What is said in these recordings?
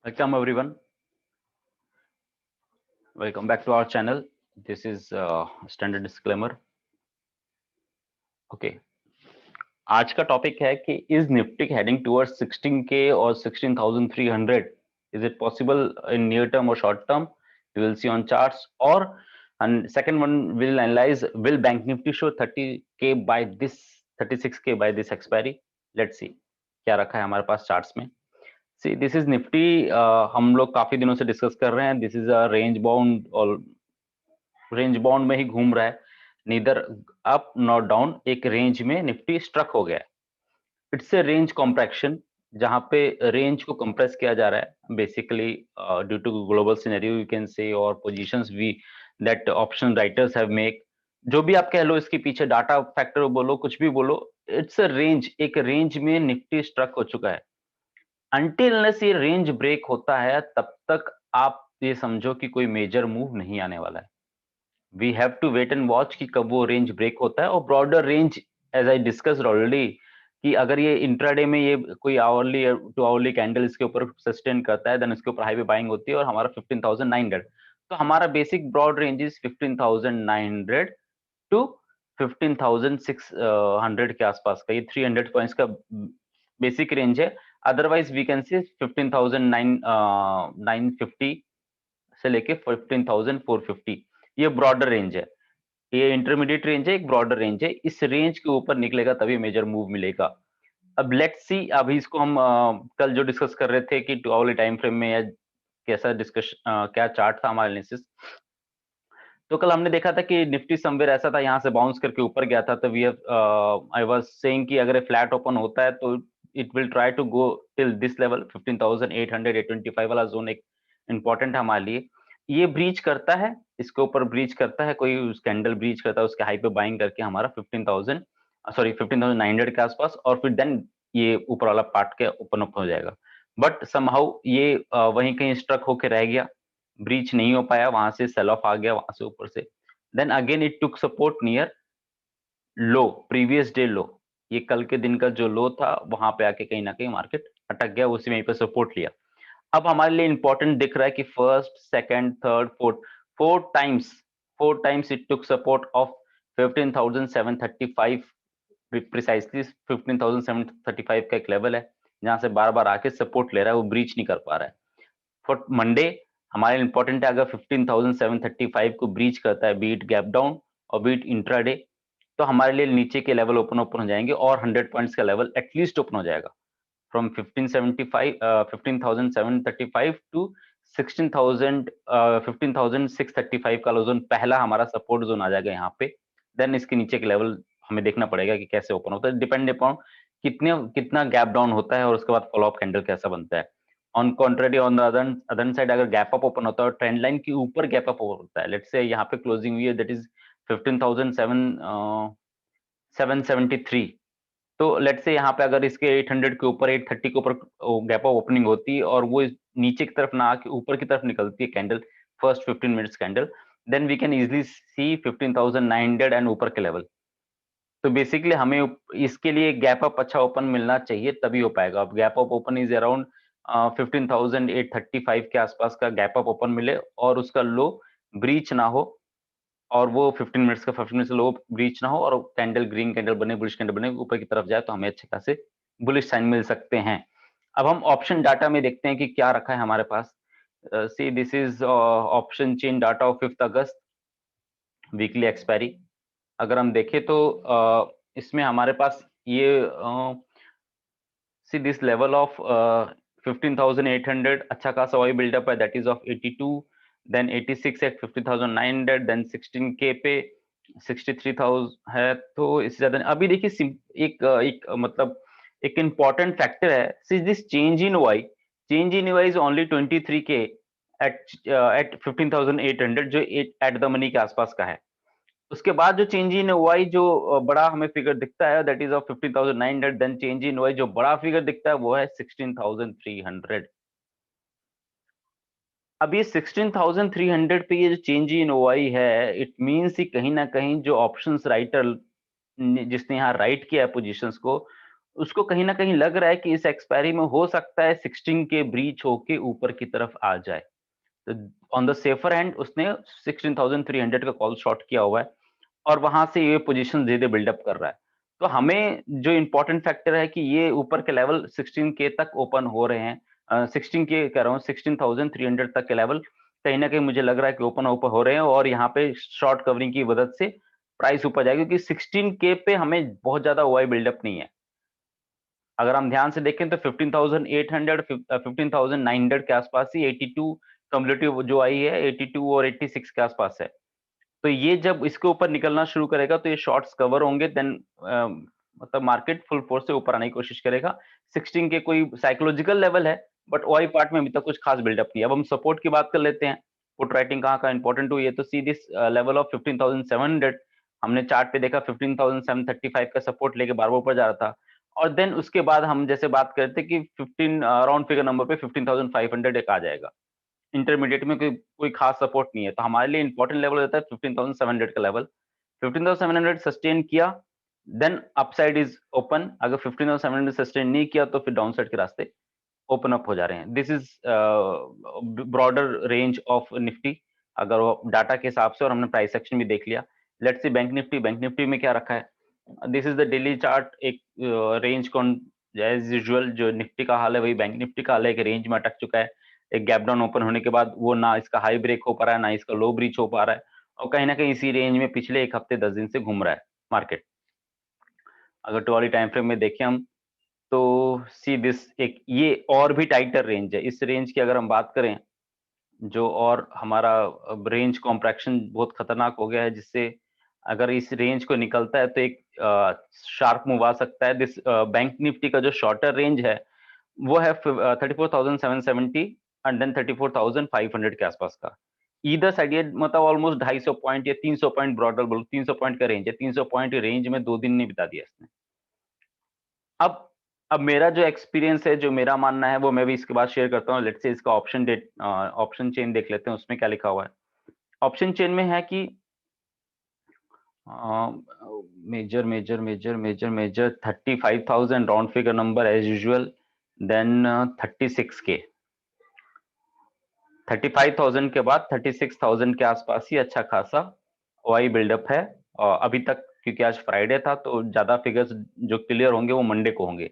Welcome everyone. Welcome back to our channel. This is standard disclaimer. Okay. आज का topic है कि is Nifty heading towards 16K or 16,300? Is it possible in near term or short term? We will see on charts. And second one will analyze, will Bank Nifty show 30K by this 36K by this expiry? Let's see क्या रखा है हमारे पास charts में. See, this is Nifty. हम लोग काफी दिनों से डिस्कस कर रहे हैं. This is a range bound और रेंज बाउंड में ही घूम रहा है, नीदर अप नॉट डाउन. एक रेंज में निफ्टी स्ट्रक हो गया. इट्स ए रेंज कॉम्प्रेक्शन, जहां पे रेंज को कंप्रेस किया जा रहा है basically due to global scenario you can say, और positions we that option writers have make. जो भी आप कह लो, इसके पीछे डाटा फैक्टर बोलो, कुछ भी बोलो, इट्स अ रेंज. एक रेंज में निफ्टी स्ट्रक हो चुका है. अनटिल अनलेस ये रेंज ब्रेक होता है, तब तक आप ये समझो कि कोई मेजर मूव नहीं आने वाला है. We have to wait and watch कि कब वो रेंज ब्रेक होता है. और broader range as I discussed already कि अगर ये इंट्राडे में ये कोई आवरली टू आवरली कैंडल इसके ऊपर सस्टेन करता है, देन इसके ऊपर हाई पे बाइंग होती है और हमारा 15,900. तो हमारा basic broad range is 15,900 to 15,600 के आसपास का. ये 300 पॉइंट्स का बेसिक रेंज है. अदरवाइज वी कैन से 15,950 से लेके 15,450 ये ब्रॉडर रेंज है. ये इंटरमीडिएट रेंज है, एक ब्रॉडर रेंज है. इस रेंज के ऊपर निकलेगा तभी मेजर मूव मिलेगा. अब लेट्स सी. अभी इसको हम कल जो डिस्कस कर रहे थे कि 2 आवर टाइम फ्रेम में या कैसा क्या चार्ट था हमारा एनालिसिस. तो कल हमने देखा था कि निफ्टी समवेयर ऐसा था, यहाँ से बाउंस करके ऊपर गया था. तो we have I was saying कि अगर फ्लैट ओपन होता है तो it will try to go till this level 15,800 825 वाला जोन एक इंपॉर्टेंट है हमारे लिए. ये ब्रीच करता है, इसके ऊपर ब्रीच करता है, कोई कैंडल ब्रीच करता है, उसके हाई पे बाइंग करके हमारा 15,900 के आसपास, और फिर देन ये ऊपर वाला पार्ट के ओपन अप हो जाएगा. बट समहाउ ये वहीं कहीं स्ट्रक होके रह गया, ब्रीच नहीं हो पाया, वहां से सेल ऑफ आ गया वहां से ऊपर से. Then again it took support near low, previous day low. ये कल के दिन का जो लो था वहां पे आके कहीं ना कहीं मार्केट अटक गया, उसी में पे सपोर्ट लिया. अब हमारे लिए इंपॉर्टेंट दिख रहा है कि first, second, third, fourth, four times it took support of 15,735. Precisely 15,735 का एक लेवल है जहां से बार बार आके सपोर्ट ले रहा है, वो ब्रीच नहीं कर पा रहा है. फॉर मंडे हमारे इंपॉर्टेंट है, अगर 15,735 को ब्रीच करता है, बीट गैप डाउन और बीट इंट्राडे, तो हमारे लिए नीचे के लेवल ओपन हो जाएंगे और 100 पॉइंट्स का लेवल एटलीस्ट ओपन हो जाएगा. फ्रॉम 15,735 टू 16,000 15,635 का जोन पहला हमारा सपोर्ट जोन आ जाएगा यहाँ पे. देन इसके नीचे के लेवल हमें देखना पड़ेगा कि कैसे ओपन होता है, डिपेंड अपॉन कितना गैप डाउन होता है और उसके बाद फॉलो अप कैंडल कैसा बनता है. On contrary on the other side अगर गैप अप ओपन होता है और ट्रेंड लाइन के ऊपर गैप अप होता है, लेट्स से यहाँ पे क्लोजिंग हुई है, दैट इज 15,773. तो लेट्स से यहाँ पे अगर इसके 800 के ऊपर 830 के ऊपर गैप अप ओपनिंग होती है और वो नीचे की तरफ ना आके ऊपर की तरफ निकलती है candle, first 15 minutes candle, then we can easily see 15,900 and ऊपर के लेवल. तो बेसिकली हमें इसके लिए गैप अप अच्छा ओपन मिलना चाहिए, तभी हो पाएगा. अब gap up open is around 15,835 के आसपास का गैप अप ओपन मिले और उसका लो ब्रीच ना हो, और वो 15 मिनट्स लो ब्रीच ना हो, और कैंडल ग्रीन कैंडल बने, बुलिश कैंडल बने, ऊपर की तरफ जाए, तो हमें अच्छे खासे बुलिश साइन मिल सकते हैं. अब हम ऑप्शन डाटा में देखते हैं कि क्या रखा है हमारे पास. See this is option chain data of 5 August, weekly expiry. अगर हम देखें तो इसमें हमारे पास ये सी दिस लेवल ऑफ 15,800 अच्छा खासा वही बिल्डअप है, that is of 82, then 86 at 50,900, then 16K पे 63,000 है. तो इससे ज्यादा अभी देखिए एक मतलब एक इंपॉर्टेंट फैक्टर है. See this change in Y is only 23K at 15,800, जो एट द मनी के आसपास का है. उसके बाद जो चेंज इन वाई जो बड़ा हमें फिगर दिखता है, that is of 15,900. Then change in Y जो बड़ा फिगर दिखता है वो है 16,300. अब ये 16,300 पे ये जो चेंज इन वाई है, इट मीन्स कि कहीं ना कहीं जो ऑप्शंस राइटर जिसने यहाँ राइट किया है पोजीशंस को, उसको कहीं ना कहीं लग रहा है कि इस एक्सपायरी में हो सकता है 16 के ब्रीच होके ऊपर की तरफ आ जाए। तो ऑन द सेफर एंड उसने 16,300 का कॉल शॉर्ट किया हुआ है और वहां से ये पोजीशन धीरे बिल्डअप कर रहा है। तो हमें जो इंपॉर्टेंट फैक्टर है कि ये ऊपर के लेवल 16 के तक ओपन हो रहे हैं, 16 के कह रहा हूँ 16,300 तक के लेवल कहीं ना कहीं मुझे लग रहा है कि ओपन हो रहे हैं और यहाँ पे शॉर्ट कवरिंग की मदद से प्राइस ऊपर जाएगी, क्योंकि 16 के पे हमें बहुत ज्यादा ओआई बिल्डअप नहीं है। अगर हम ध्यान से देखें तो 15,800 15,900 के आसपास ही 82 कम्युलेटिव जो आई है 82 और 86 के आसपास है। तो ये जब इसके ऊपर निकलना शुरू करेगा तो ये शॉर्ट्स कवर होंगे, देन मतलब मार्केट फुल फोर्स से ऊपर आने की कोशिश करेगा। 16 के कोई साइकोलॉजिकल लेवल है, बट ओआई पार्ट में अभी तक कुछ खास बिल्डअप नहीं है। अब हम सपोर्ट की बात कर लेते हैं, पुट राइटिंग कहाँ का इंपॉर्टेंट हुई है, तो सी दिस लेवल ऑफ 15,700 हमने चार्ट पे देखा 15,735 का सपोर्ट लेके बार बार ऊपर जा रहा था। और देन उसके बाद हम जैसे बात करते कि 15 राउंड फिगर नंबर पे 15,500 एक आ जाएगा। इंटरमीडिएट में कोई कोई खास सपोर्ट नहीं है, तो हमारे लिए इंपॉर्टेंट लेवल होता है 15,700 का लेवल। 15,700 सस्टेन किया, देन अपसाइड इज ओपन। अगर 15,700 सस्टेन नहीं किया तो फिर डाउन साइड के रास्ते ओपन अप हो जा रहे हैं। This is broader range of Nifty अगर वो डाटा के हिसाब से, और हमने प्राइस एक्शन भी देख लिया। Let's see bank Nifty. Bank Nifty में क्या रखा है, this is the daily chart. एक रेंज कौन एज यूजुअल जो निफ्टी का हाल है वही बैंक निफ्टी का हाल है, एक रेंज में अटक चुका है। एक गैप डाउन ओपन होने के बाद वो ना इसका हाई ब्रेक हो पा रहा है ना इसका लो ब्रीच हो पा रहा है, और कहीं ना कहीं इसी रेंज में पिछले एक हफ्ते 10 दिन से घूम रहा है मार्केट। अगर 2 वाली टाइम फ्रेम में देखें हम तो सी दिस, एक ये और भी टाइटर रेंज है। इस रेंज की अगर हम बात करें जो और हमारा रेंज कॉम्प्रेक्शन बहुत खतरनाक हो गया है, जिससे अगर इस रेंज को निकलता है तो एक शार्प मूव आ सकता है। दिस बैंक निफ्टी का जो शॉर्टर रेंज है वो है 34,770 एंड देन 34,500 के आसपास का। इधर साइड ये मतलब ऑलमोस्ट 250 पॉइंट या 300 पॉइंट, ब्रॉडर बोलो 300 पॉइंट का रेंज है। 300 पॉइंट रेंज में 2 दिन नहीं बिता दिया इसने। अब अब मेरा जो एक्सपीरियंस है, जो मेरा मानना है, वो मैं भी इसके बाद शेयर करता हूँ। लेट्स से इसका ऑप्शन चेन देख लेते हैं, उसमें क्या लिखा हुआ है। ऑप्शन चेन में है कि major major major major major 35,000 round figure number as usual, then 36 के 35,000 के बाद 36,000 के आसपास ही अच्छा खासा ओआई बिल्डअप है। अभी तक क्योंकि आज फ्राइडे था तो ज्यादा फिगर्स जो क्लियर होंगे वो मंडे को होंगे।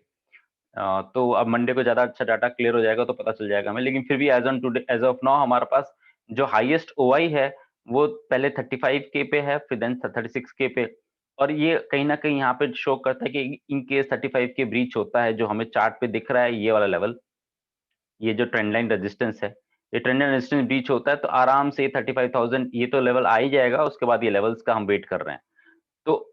तो अब मंडे को ज्यादा अच्छा डाटा क्लियर हो जाएगा तो पता चल जाएगा हमें। लेकिन फिर भी as on today, as of now हमारे पास जो हाईएस्ट ओआई है वो पहले 35 के पे है, फिर देन 36 के पे। और ये कहीं ना कहीं यहाँ पे शो करता है कि इन केस 35 के ब्रीच होता है, जो हमें चार्ट पे दिख रहा है ये वाला लेवल, ये जो ट्रेंड लाइन रेजिस्टेंस है, ये ट्रेंड लाइन रेजिस्टेंस ब्रीच होता है तो आराम से 35,000 ये तो लेवल आ ही जाएगा। उसके बाद ये लेवल्स का हम वेट कर रहे हैं। तो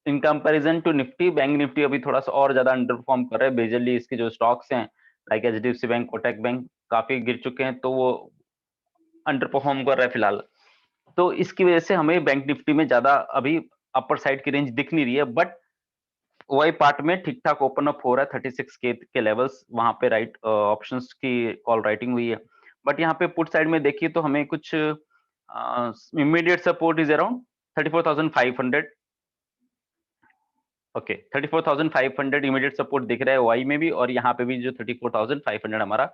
in comparison to Nifty, bank Nifty अभी थोड़ा सा और ज्यादा अंडर परफॉर्म कर रहा है। मेजरली इसके जो स्टॉक्स हैं like HDFC bank, Kotak bank काफी गिर चुके हैं, तो वो अंडर परफॉर्म कर रहा है फिलहाल। तो इसकी वजह से हमें बैंक निफ्टी में ज्यादा अभी अपर साइड की रेंज दिख नहीं रही है, बट ओआई पार्ट में ठीक ठाक ओपन अप हो रहा है। 36 के लेवल्स वहां पे राइट ऑप्शंस की कॉल राइटिंग हुई है। बट यहाँ पे पुट साइड में देखिए तो हमें कुछ immediate support is around 34,500। Okay, 34,500 immediate support दिख रहा है वाई में भी, और यहाँ पे भी जो 34,500 हमारा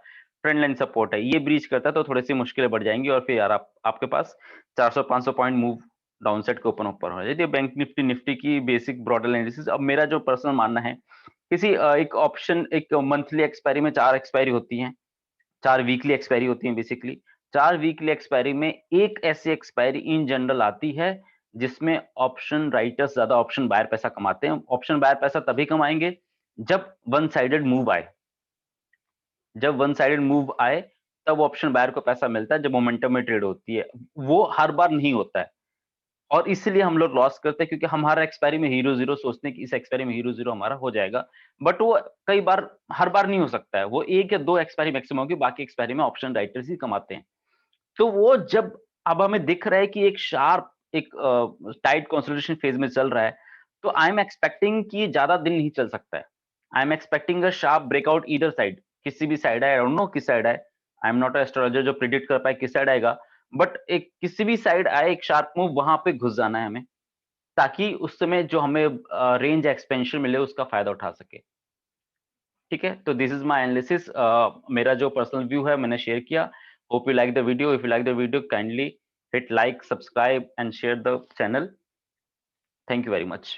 ट्रेंड लाइन सपोर्ट है, ये ब्रीच करता है तो थोड़ी सी मुश्किलें बढ़ जाएंगी और फिर यार आपके पास 400-500 पॉइंट मूव डाउन साइड के ओपन ऊपर हो जाए। ये बैंक निफ्टी निफ्टी की बेसिक ब्रॉडर एनालिसिस। अब मेरा जो पर्सनल मानना है, किसी एक ऑप्शन, एक मंथली एक्सपायरी में 4 एक्सपायरी होती हैं, 4 वीकली एक्सपायरी होती हैं बेसिकली। 4 वीकली एक्सपायरी में एक ऐसी एक्सपायरी इन जनरल आती है जिसमें ऑप्शन राइटर्स ज्यादा ऑप्शन बायर पैसा कमाते हैं। ऑप्शन बायर पैसा तभी कमाएंगे जब वन साइडेड मूव आए। जब वन साइडेड मूव आए तब ऑप्शन बायर को पैसा मिलता है, जब मोमेंटम में ट्रेड होती है। वो हर बार नहीं होता है और इसलिए हम लोग लॉस करते हैं, क्योंकि हम हर एक्सपायरी में हीरो जीरो सोचते हैं कि इस एक्सपायरी में हीरो जीरो हमारा हो जाएगा। बट वो कई बार, हर बार नहीं हो सकता है। वो 1 या 2 एक्सपायरी मैक्सिमम होगी, बाकी एक्सपायरी में ऑप्शन राइटर्स ही कमाते हैं। तो वो जब अब हमें दिख रहा है कि एक शार्प, एक टाइट कंसोलिडेशन फेज में चल रहा है, तो आई एम एक्सपेक्टिंग कि ज्यादा दिन नहीं चल सकता है। I am expecting a sharp breakout either side, किसी भी साइड है, आई डोंट नो किस साइड है। आई एम नॉट एस्ट्रोलॉजर जो प्रिडिक्ट कर पाए किस साइड आएगा, बट एक किसी भी साइड आए एक शार्प मूव, वहां पे घुस जाना है हमें, ताकि उस समय जो हमें रेंज एक्सपेंशन मिले उसका फायदा उठा सके। ठीक है, तो दिस इज माय एनालिसिस, मेरा जो पर्सनल व्यू है मैंने शेयर किया. Hope you like the video. If you like the video, kindly hit like, subscribe and share the channel. Thank you very much.